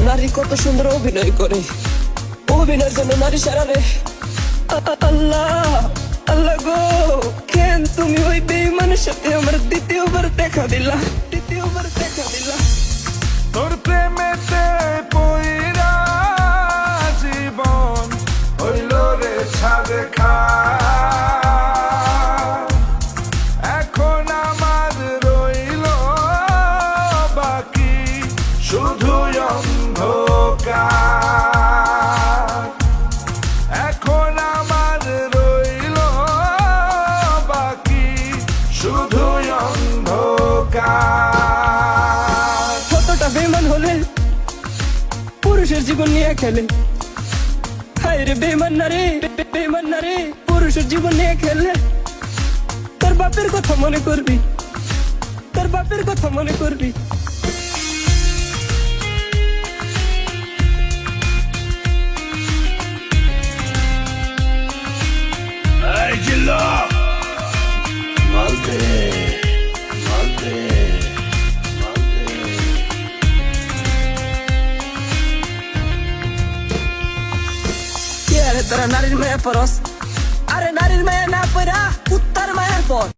নারী কত সুন্দর অভিনয় করে, অভিনয়ের জন্য নারী সারা রে। আল্লাহ আল্লাহ গো, কেন তুমি ওই বেঈমানের সাথে আমার দ্বিতীয়বার দেখা দিলা, দ্বিতীয়বার দেখা দিলা। তোর প্রেমেতে পইরা জীবন হইল রে ছাদে খা। এখন আমার রইল বাকি শুধু অন্ধকার। এখন আমার রইল বাকি শুধু অন্ধকার। কতটা বেঈমান হলে পুরুষের জীবন নিয়ে খেলে। হায় রে বেঈমান নারী, বেঈমান নারী পুরুষের জীবন নিয়ে খেললে। তোর বাপের কথা মনে করবি, তোর বাপের কথা মনে করবি। এই জিল্লা মালতে মালতে মালতে। কে আরে তোরা নারীর মায়া পরস? আরে নারীর মায়া না পড়া কুত্তার মায়ার পর।